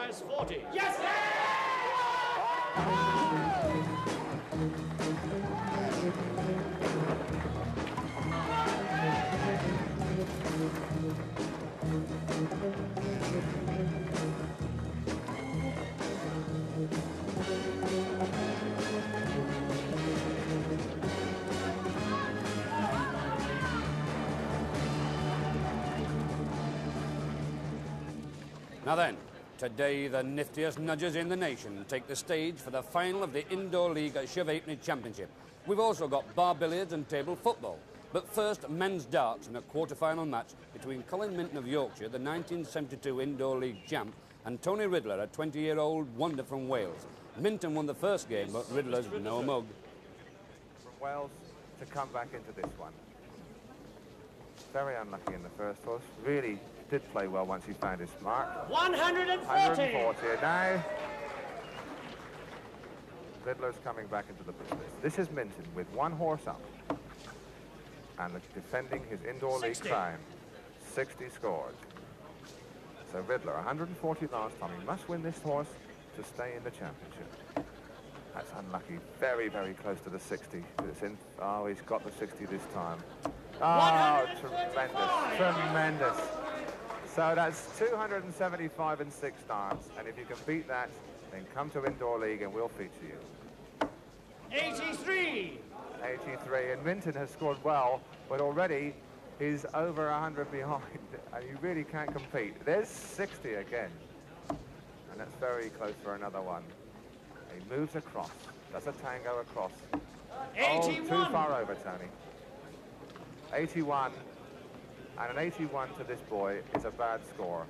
requires 40. Yes! Now then, today the niftiest nudgers in the nation take the stage for the final of the Indoor League Chevaltry Championship. We've also got bar billiards and table football. But first, men's darts in a quarter-final match between Colin Minton of Yorkshire, the 1972 Indoor League champ, and Tony Riddler, a 20-year-old wonder from Wales. Minton won the first game, but Riddler's no mug. From Wales to come back into this one. Very unlucky in the first horse. Really did play well once he found his mark. 140! 140. Now, Riddler's coming back into the business. This is Minton with one horse up and defending his Indoor League crown. 60 scored. So Riddler, 140 last time. He must win this horse to stay in the championship. That's unlucky. Very, very close to the 60. It's in. Oh, he's got the 60 this time. Oh, tremendous, tremendous. So that's 275 and 6 darts, and if you can beat that, then come to Indoor League and we'll feature you. 83! 83, and Minton has scored well, but already he's over 100 behind, and you really can't compete. There's 60 again, and that's very close for another one. He moves across, does a tango across. 81! Oh, too far over, Tony. 81, and an 81 to this boy is a bad score.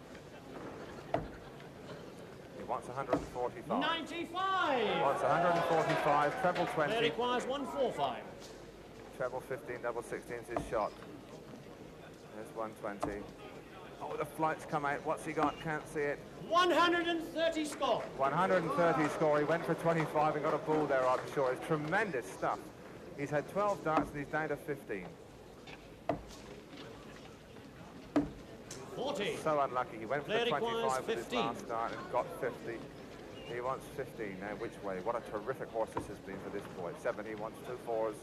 He wants 145. 95! He wants 145, treble 20. Player requires 145. Treble 15, double 16 is his shot. There's 120. Oh, the flight's come out. What's he got? Can't see it. 130 score. 130 score. He went for 25 and got a ball there, I'm sure. It's tremendous stuff. He's had 12 darts and he's down to 15. 40. So unlucky. He went for Player the requires 25 with his 15. last start and got 50. He wants 15. Now, which way? What a terrific horse this has been for this boy. 7, he wants 2 4s.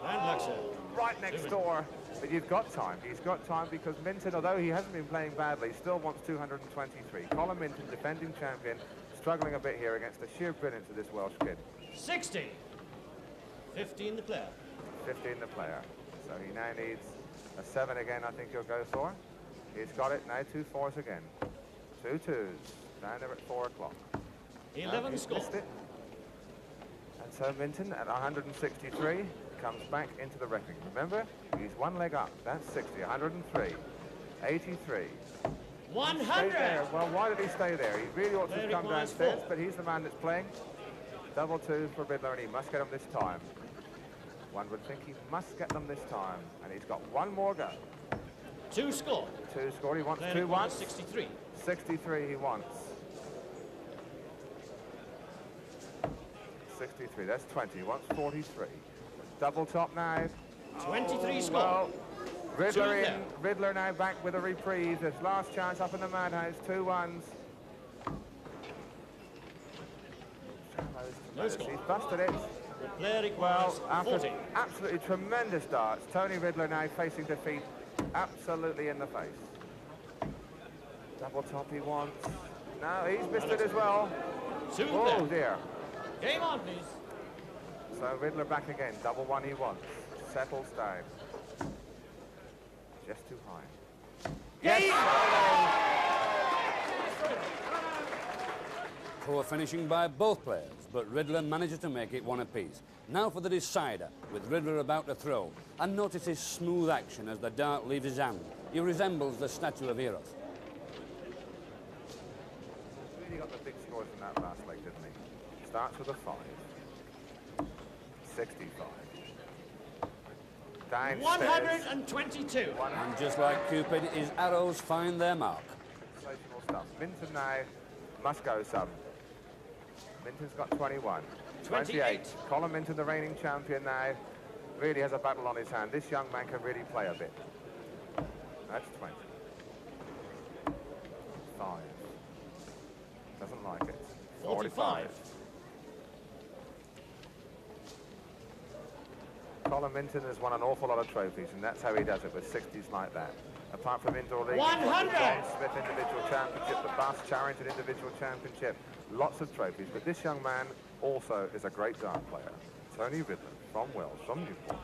And Luxor. Right next door. But you've got time. He's got time because Minton, although he hasn't been playing badly, still wants 223. Colin Minton, defending champion, struggling a bit here against the sheer brilliance of this Welsh kid. 60. 15 the player. 15 the player. So he now needs a 7 again, I think he'll go for. He's got it now, 2 4s again. 2 2s. Down there at 4 o'clock. 11 score. It. And so Minton at 163 comes back into the reckoning. Remember, he's one leg up. That's 60. 103. 83. 100! Well, why did he stay there? He really ought to have come downstairs, 4. but he's the man that's playing. Double 2 for Riddler, and he must get them this time. One would think he must get them this time, and he's got one more go. 2 score. 2 score. He wants Player 2 requires 1. 63. 63 he wants. 63, that's 20. He wants 43. Double top now. 23 score. Well, Riddler 2 in. there. Riddler now back with a reprieve. His last chance up in the madhouse. 2 1s. No score. He's busted it. The player requires Well, after 40. absolutely tremendous darts, Tony Riddler now facing defeat absolutely in the face. Double top he wants. No, he's missed it as well. 2 Oh there. dear. Game on, please. So Riddler back again. Double 1 he wants. Settles down. Just too high. Yes! Poor finishing by both players, but Riddler manages to make it 1 apiece. Now for the decider, with Riddler about to throw. And notice his smooth action as the dart leaves his hand. He resembles the statue of Eros. Really got the big scores in that last leg, didn't he? Starts with a 5. 65. Downstairs. 122. And just like Cupid, his arrows find their mark. Sensational stuff. Minton now must go some. Minton's got 21. 28. Colin Minton, the reigning champion now, really has a battle on his hand. This young man can really play a bit. That's 20. 5. Doesn't like it. 45. Colin Minton has won an awful lot of trophies, and that's how he does it, with 60s like that. Apart from indoor league, 100. the John Smith Individual Championship, the Bass Charrington Individual Championship, lots of trophies. But this young man also is a great dart player. Tony Ridler from Wells, from Newport.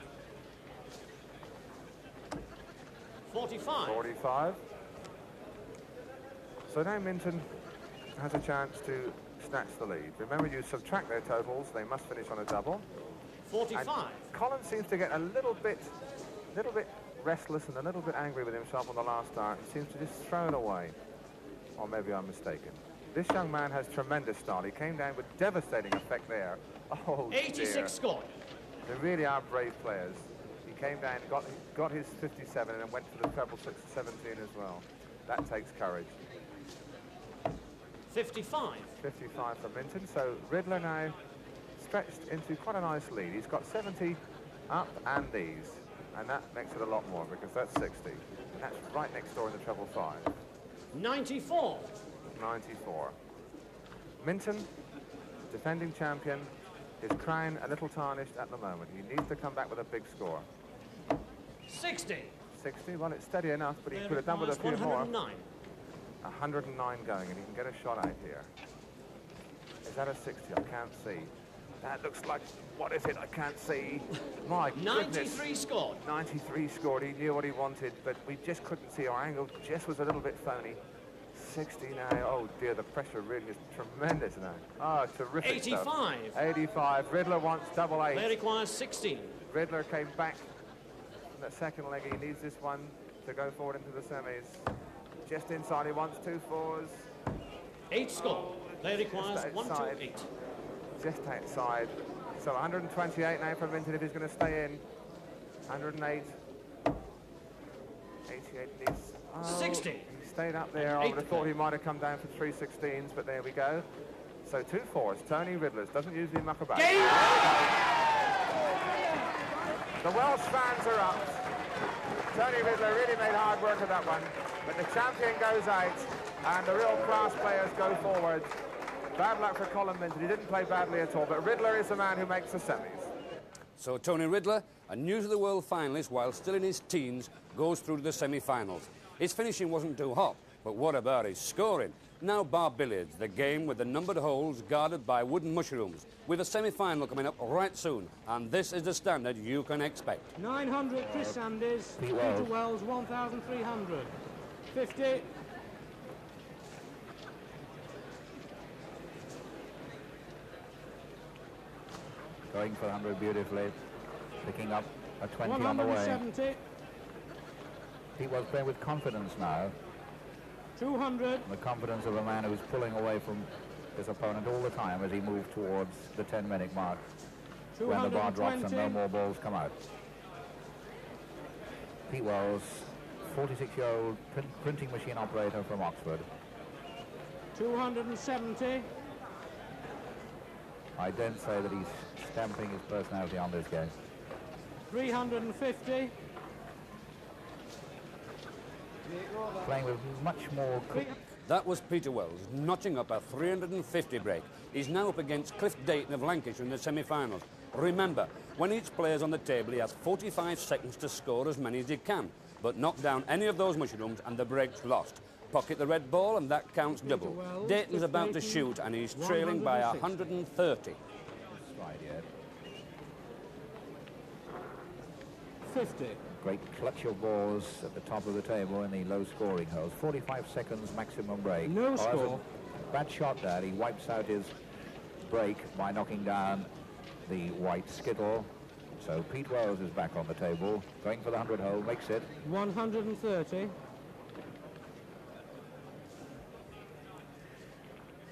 45. 45. So now Minton has a chance to snatch the lead. Remember, you subtract their totals, they must finish on a double. 45. And Colin seems to get a little bit restless and a little bit angry with himself on the last dart. He seems to just throw it away. Or maybe I'm mistaken. This young man has tremendous style. He came down with devastating effect there. Oh, 86 dear. scored. They really are brave players. He came down, got his 57 and went for the treble 17 as well. That takes courage. 55. 55 for Minton. So Ridler now stretched into quite a nice lead. He's got 70 up and these. And that makes it a lot more because that's 60. And that's right next door in the treble 5. 94. 94. Minton, defending champion, his crown a little tarnished at the moment. He needs to come back with a big score. 60. 60, well, it's steady enough, but he could have done with a few more. 109. 109 going, and he can get a shot out here. Is that a 60? I can't see. That looks like, what is it? I can't see. My goodness. 93 scored. 93 scored. He knew what he wanted, but we just couldn't see. Our angle just was a little bit phony. 60 now. Oh dear, the pressure really is tremendous now. Oh, terrific 85. stuff. 85. Riddler wants double 8. Player requires 16. Riddler came back from the second leg. He needs this one to go forward into the semis. Just inside, he wants 2 4s. 8 score. Player requires 1 2 8. Just outside. So 128 now for Minton if he's going to stay in. 108. 88 needs. Oh, 60. He stayed up there. I would have thought he might have come down for 3 16s, but there we go. So 2 4s. Tony Ridler's doesn't usually muck about. Game! The Welsh fans are up. Tony Ridler really made hard work of that one. But the champion goes out, and the real class players go forward. Bad luck for Colin Minton. He didn't play badly at all, but Ridler is the man who makes the semis. So Tony Ridler, a news-of-the-world finalist while still in his teens, goes through to the semi-finals. His finishing wasn't too hot, but what about his scoring? Now bar billiards, the game with the numbered holes guarded by wooden mushrooms, with a semi-final coming up right soon, and this is the standard you can expect. 900, Chris Sanders, Peter Wells, 1,300. 50. Going for 100 beautifully, picking up a 20 on the way. 170. He was playing with confidence now. 200. The confidence of a man who's pulling away from his opponent all the time as he moves towards the 10-minute mark, when the bar drops and no more balls come out. Pete Wells, 46-year-old printing machine operator from Oxford. 270. I don't say that he's stamping his personality on this game. 350. Playing with much more... That was Peter Wells, notching up a 350 break. He's now up against Cliff Dayton of Lancashire in the semi-finals. Remember, when each player's on the table, he has 45 seconds to score as many as he can, but knock down any of those mushrooms and the break's lost. Pocket the red ball and that counts double. Dayton's about to shoot and he's trailing by 130. Stride yet. 50. Great clutch of balls at the top of the table in the low-scoring holes. 45 seconds maximum break. No score. Bad shot there. He wipes out his break by knocking down the white skittle. So Pete Wells is back on the table, going for the 100 hole, makes it. 130.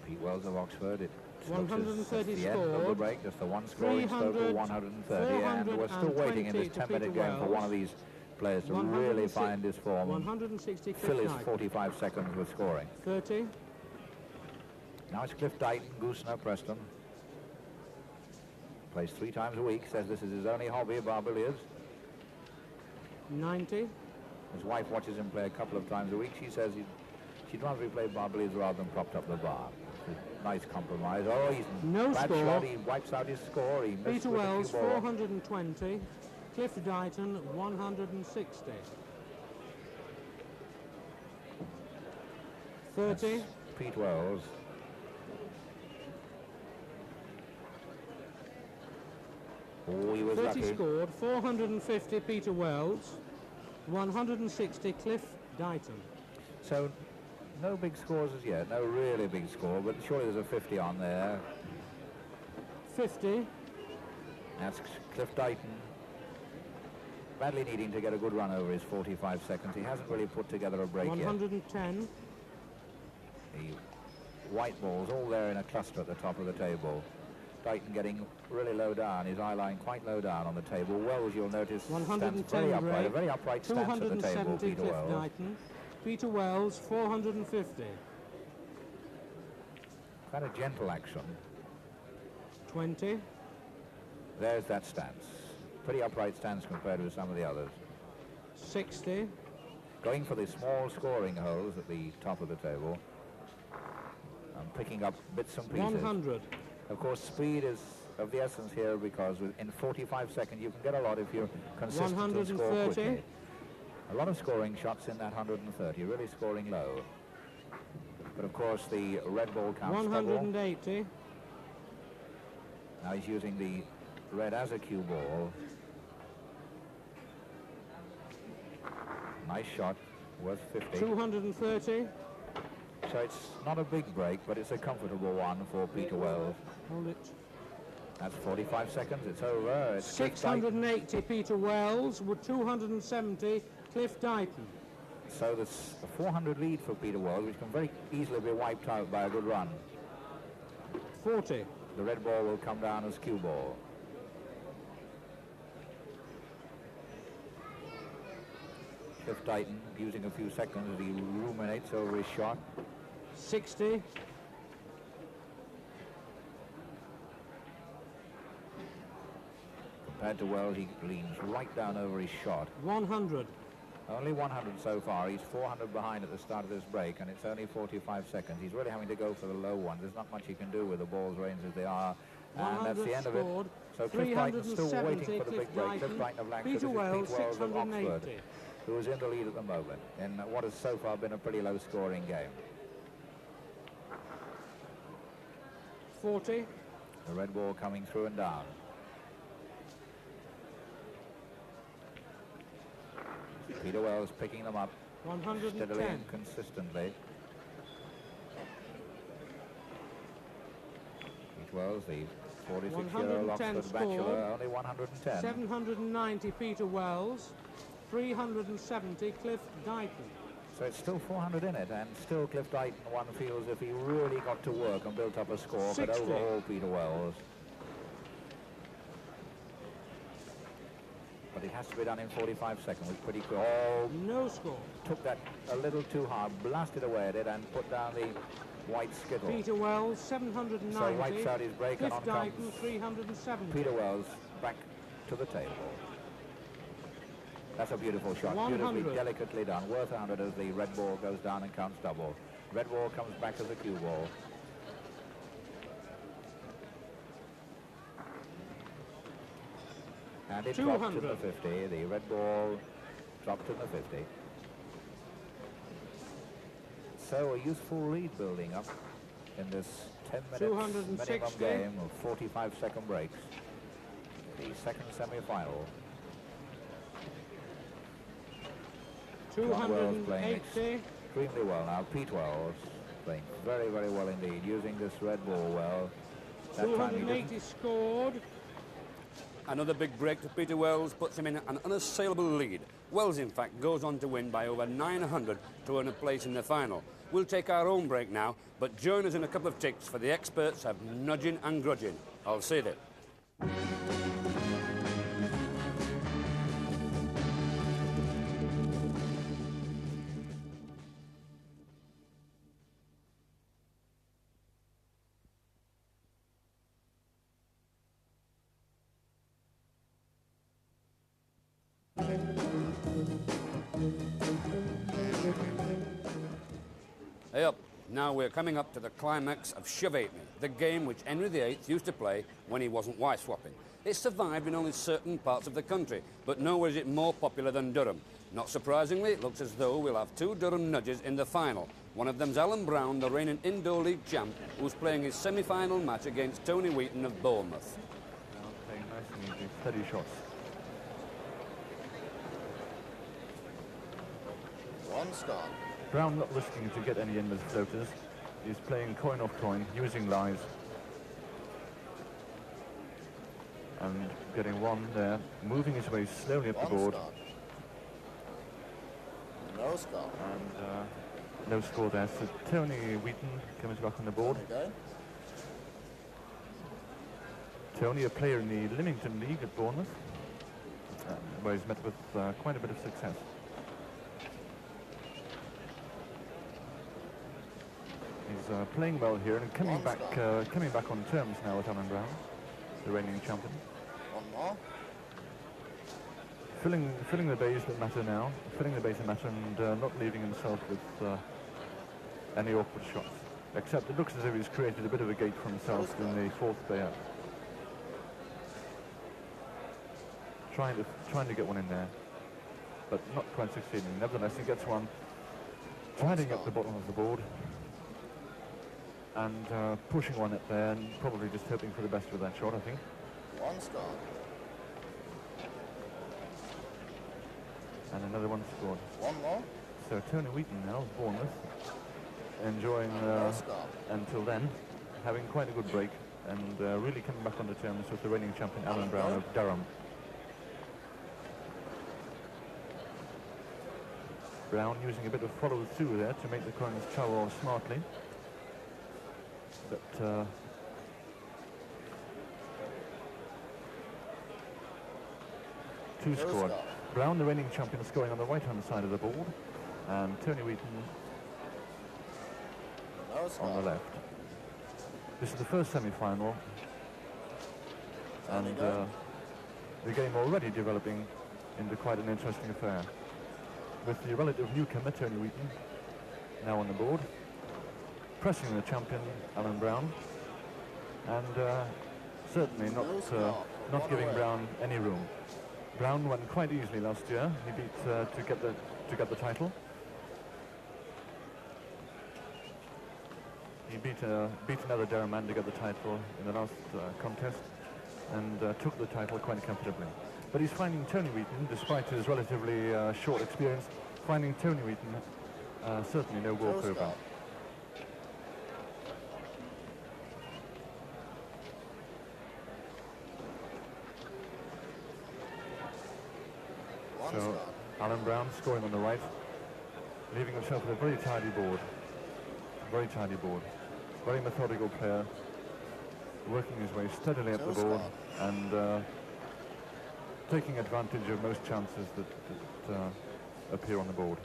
Pete Wells of Oxford. It 130 the end of the scored. break, just the one scoring total, 130, and we're still waiting in this 10-minute game for one of these players to really find his form. 160. Fill his 45 seconds with scoring. 30. Now it's Cliff Dayton, Goosner, Preston. Plays 3 times a week, says this is his only hobby, bar billiards. 90. His wife watches him play a couple of times a week. She says she'd rather he played bar billiards rather than propped up the bar. Nice compromise. Oh, he's No bad score. shot. He wipes out his score. He missed Peter with Wells, the cue ball. 420. Cliff Dighton, 160. 30. Pete Wells. Oh, he was 30 lucky. scored, 450 Peter Wells, 160 Cliff Dighton. So, no big scores as yet. No really big score, but surely there's a 50 on there. 50. That's Cliff Dighton. Badly needing to get a good run over his 45 seconds. He hasn't really put together a break 110. yet. The white balls all there in a cluster at the top of the table. Dighton getting really low down, his eye line quite low down on the table. Wells, you'll notice, stands 110 very upright, a break. very upright stance at the table, 270 Peter Cliff Wells. Dighton. Peter Wells, 450. Quite a gentle action. 20. There's that stance. Pretty upright stance compared with some of the others. 60. Going for the small scoring holes at the top of the table. And picking up bits and pieces. 100. Of course, speed is of the essence here because in 45 seconds you can get a lot if you're consistent and score 130. quickly. A lot of scoring shots in that 130, really scoring low. But of course the red ball counts double. 180. Now he's using the red as a cue ball. Nice shot, worth 50. 230. So it's not a big break, but it's a comfortable one for Peter Wells. Hold it. That's 45 seconds, it's over. It's Cliff Dighton. 680 Peter Wells with 270 Cliff Dighton. So there's a 400 lead for Peter Wells, which can very easily be wiped out by a good run. 40. The red ball will come down as cue ball. Cliff Dighton using a few seconds as he ruminates over his shot. 60. Compared to Wells, he leans right down over his shot. 100. Only 100 so far. He's 400 behind at the start of this break, and it's only 45 seconds. He's really having to go for the low one. There's not much he can do with the balls range as they are. And that's the end of it. scored. So Cliff Dighton's still waiting for the big break. Cliff Dighton. Dighton of Lancashire, Peter Wells, Pete Wells of Oxford, 680. who is in the lead at the moment in what has so far been a pretty low-scoring game. 40. The red ball coming through and down. Peter Wells picking them up steadily 110. and consistently. Pete Wells, the 46-year-old 110 Oxford bachelor, scored. only 110. 790 Peter Wells. 370 Cliff Dighton. So it's still 400 in it, and still Cliff Dighton, one feels if he really got to work and built up a score, could 60. overhaul Peter Wells. But it has to be done in 45 seconds. It's pretty quick. Oh, No score. took that a little too hard, blasted away at it, and put down the white skittle. Peter Wells, 790. So wipes out his break, and Cliff on Dighton, comes 370. Peter Wells back to the table. That's a beautiful shot, 100. beautifully, delicately done. Worth 100 as the red ball goes down and counts double. Red ball comes back as a cue ball. And it dropped in 200. the 50. The red ball dropped in the 50. So a useful lead building up in this 10 minutes minimum 260. game of 45-second breaks. The second semi-final. John Wells playing 280. extremely well now. Pete Wells playing very, very well indeed, using this red ball well. That time he 280 didn't. scored. Another big break to Peter Wells puts him in an unassailable lead. Wells, in fact, goes on to win by over 900 to earn a place in the final. We'll take our own break now, but join us in a couple of ticks for the experts of nudging and grudging. I'll see that. Hey up. Now we're coming up to the climax of Shove 8 Me, the game which Henry VIII used to play when he wasn't wife swapping. It survived in only certain parts of the country, but nowhere is it more popular than Durham. Not surprisingly, it looks as though we'll have two Durham nudges in the final. One of them's Alan Brown, the reigning Indoor League champ, who's playing his semi-final match against Tony Wheaton of Bournemouth. Now playing nice and easy, steady shots. One start. Brown not risking to get any in with floaters. He's playing coin off coin, using lies. And getting one there, moving his way slowly up the board. Start. No score. And no score there. So Tony Wheaton comes back on the board. Okay. Tony, a player in the Lymington League at Bournemouth, where he's met with quite a bit of success. He's playing well here and coming back on terms now with Alan Brown, the reigning champion. One more. Filling the bays that matter now, and not leaving himself with any awkward shots. Except it looks as if he's created a bit of a gate for himself in the fourth bay out. Trying to get one in there, but not quite succeeding. Nevertheless, he gets one, sliding up the bottom of the board, and pushing one up there, and probably just hoping for the best with that shot, I think. One start. And another one scored. One more. So Tony Wheaton now, Bournemouth, enjoying until then, having quite a good break, and really coming back on the terms with the reigning champion Alan Brown of Durham. Brown using a bit of follow through there to make the coins travel smartly. But two scored. Brown, the reigning champion, scoring on the right-hand side of the board, and Tony Wheaton on the left. This is the first semi-final, and the game already developing into quite an interesting affair, with the relative newcomer Tony Wheaton now on the board, pressing the champion Alan Brown, and certainly not giving Brown any room. Brown won quite easily last year. He beat to get the title. He beat another Durham man to get the title in the last contest, and took the title quite comfortably. But he's finding Tony Wheaton, despite his relatively short experience, finding Tony Wheaton certainly no walkover. So Alan Brown scoring on the right, leaving himself with a very tidy board. Very tidy board. Very methodical player, working his way steadily up the board and taking advantage of most chances that appear on the board.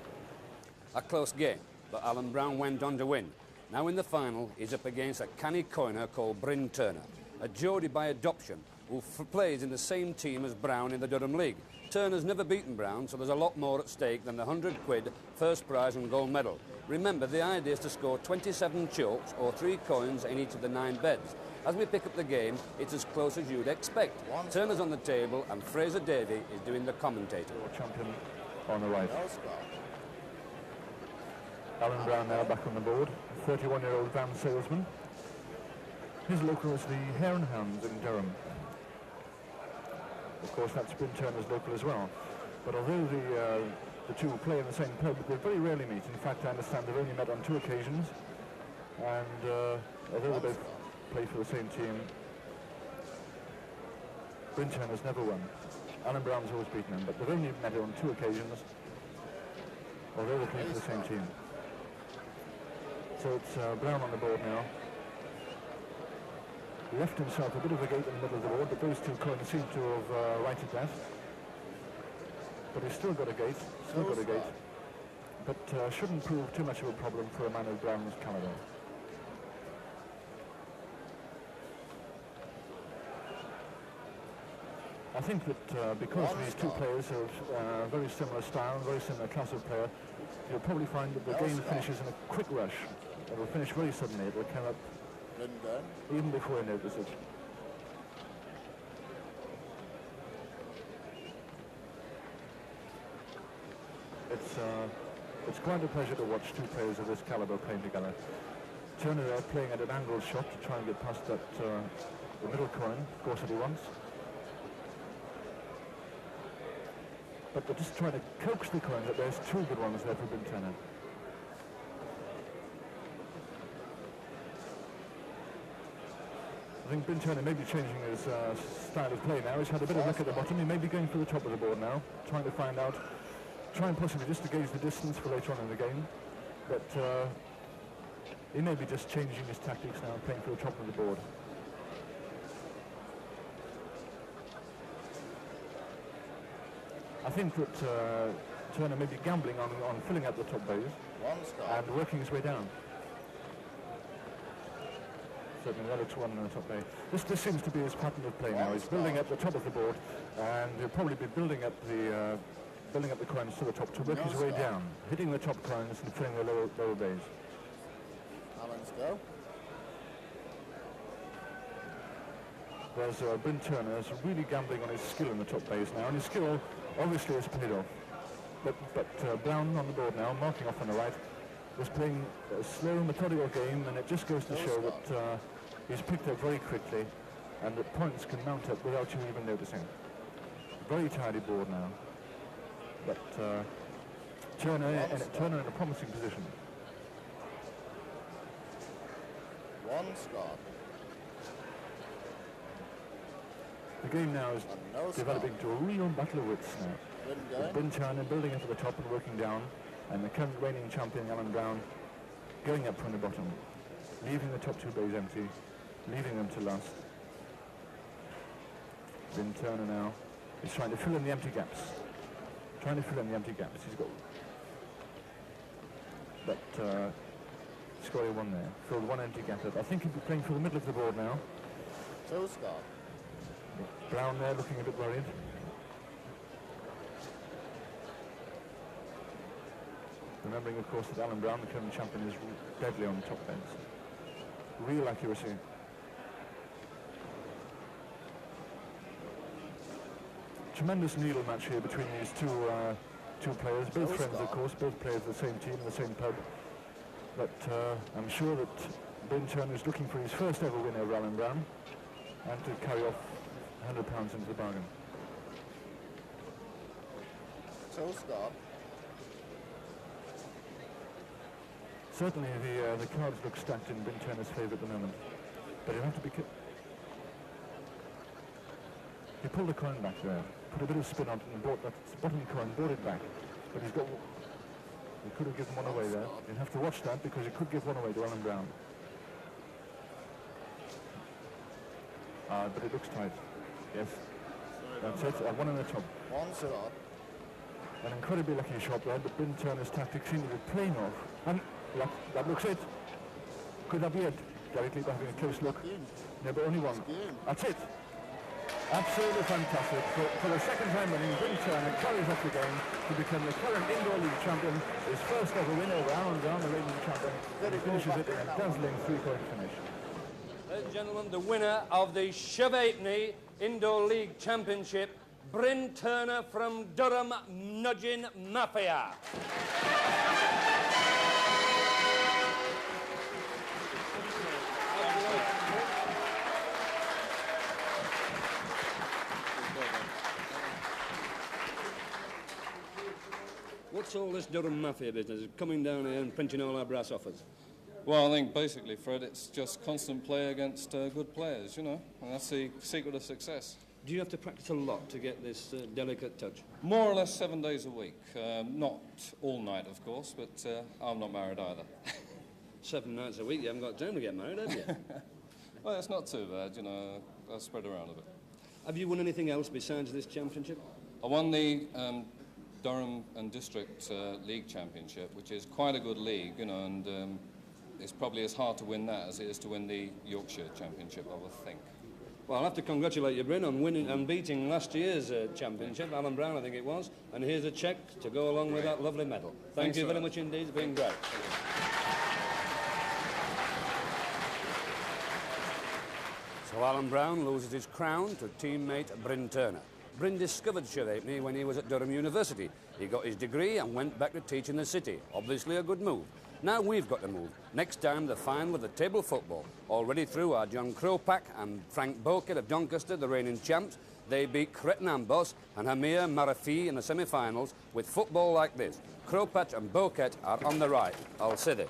A close game, but Alan Brown went on to win. Now in the final, he's up against a canny coiner called Bryn Turner, a Geordie by adoption who plays in the same team as Brown in the Durham League. Turner's never beaten Brown, so there's a lot more at stake than the £100 first prize and gold medal. Remember, the idea is to score 27 chokes or 3 coins in each of the 9 beds. As we pick up the game, it's as close as you'd expect. Turner's on the table and Fraser Davey is doing the commentator. Champion on the right. Alan Brown now back on the board, 31-year-old van salesman. His local is the Hare and Hounds in Durham. Of course, that's Bryn Turner's local as well. But although the two play in the same club, they very rarely meet. In fact, I understand they've only met on 2 occasions. And although they both play for the same team, Bryn Turner's never won. Alan Brown's always beaten him, but they've only met on 2 occasions, although they play for the same team. So it's Brown on the board now. Left himself a bit of a gate in the middle of the board, but those 2 coins seem to have righted that. But he's still got a gate, but shouldn't prove too much of a problem for a man of Brown's caliber. I think that because these 2 players have very similar style, very similar class of player, you'll probably find that the game finishes in a quick rush It'll finish very suddenly. It'll come up Linden. even before you notice it. It's quite a pleasure to watch two players of this caliber playing together. Turner there playing at an angled shot to try and get past that the middle coin, of course, that he wants. But they're just trying to coax the coin that there's two good ones there for Ben Turner. I think Ben Turner may be changing his style of play now. He's had a bit of luck at the bottom. He may be going for the top of the board now, trying to find out, trying possibly just to gauge the distance for later on in the game. But he may be just changing his tactics now and playing for the top of the board. I think that Turner may be gambling on filling up the top bays and working his way down. Certainly that looks one on the top bay. This seems to be his pattern of play now. He's building up the top of the board, and he'll probably be building up the coins to the top to work his way down, hitting the top coins and filling the lower bays. Allen's go. Whereas Ben Turner is really gambling on his skill in the top bays now, and his skill obviously has paid off. But Brown on the board now, marking off on the right, was playing a slow, methodical game, and it just goes to show that he's picked up very quickly, and that points can mount up without you even noticing. Very tidy board now, but Turner in a promising position. One Scott. The game now is developing to a real battle of wits now. With Ben Turner building into the top and working down, and the current reigning champion, Alan Brown, going up from the bottom, leaving the top two bays empty, leaving them to last. Ben Turner now is trying to fill in the empty gaps. He's got... But he's got one there, filled one empty gap up. I think he'll be playing for the middle of the board now. Two Scott. Brown there looking a bit worried. Remembering, of course, that Alan Brown, the current champion, is deadly on the top bends. Real accuracy. Tremendous needle match here between these two players. Both friends, of course, both players of the same team, the same pub. But I'm sure that Ben Turner is looking for his first ever win over Alan Brown, and to carry off £100 into the bargain. Two Scott. Certainly the cards look stacked in Ben Turner's favour at the moment, but he'll have to be... He pulled a coin back there, put a bit of spin on it and brought that bottom coin, brought it back, but he's got... He could have given one away there. You'll have to watch that because he could give one away to Alan Brown. But it looks tight. Yes. That's it. One in the top. One Scott. An incredibly lucky shot there, but Ben Turner's tactics seem to be playing off. And that looks it. Could that be it? Gary Cleaver having a close look. No, but only one. That's it. Absolutely fantastic. For the second time running, Ben Turner carries off the game to become the current indoor league champion. His first ever win over Alan Brown, the reigning champion. He finishes it in a dazzling three-point finish. Ladies and gentlemen, the winner of the Shove-Halfpenny Indoor League Championship, Bryn Turner from Durham Nudging Mafia. What's all this Durham Mafia business? Coming down here and printing all our brass offers? Well, I think basically, Fred, it's just constant play against good players, you know, and that's the secret of success. Do you have to practice a lot to get this delicate touch? More or less 7 days a week. Not all night, of course, but I'm not married either. 7 nights a week? You haven't got time to get married, have you? Well, it's not too bad, you know, I spread around a bit. Have you won anything else besides this championship? I won the Durham and District League Championship, which is quite a good league, you know, and it's probably as hard to win that as it is to win the Yorkshire Championship, I would think. Well, I'll have to congratulate you, Bryn, on winning and beating last year's championship, Alan Brown, I think it was, and here's a cheque to go along with that lovely medal. Thank you very much indeed, it's been great. So Alan Brown loses his crown to teammate Bryn Turner. Bryn discovered Chev when he was at Durham University. He got his degree and went back to teach in the city. Obviously a good move. Now we've got to move. Next time, the final of the table football. Already through are John Kropak and Frank Boket of Doncaster, the reigning champs. They beat Cretan Ambos and Hamir Marafi in the semi-finals with football like this. Kropak and Boket are on the right. Al Sidi.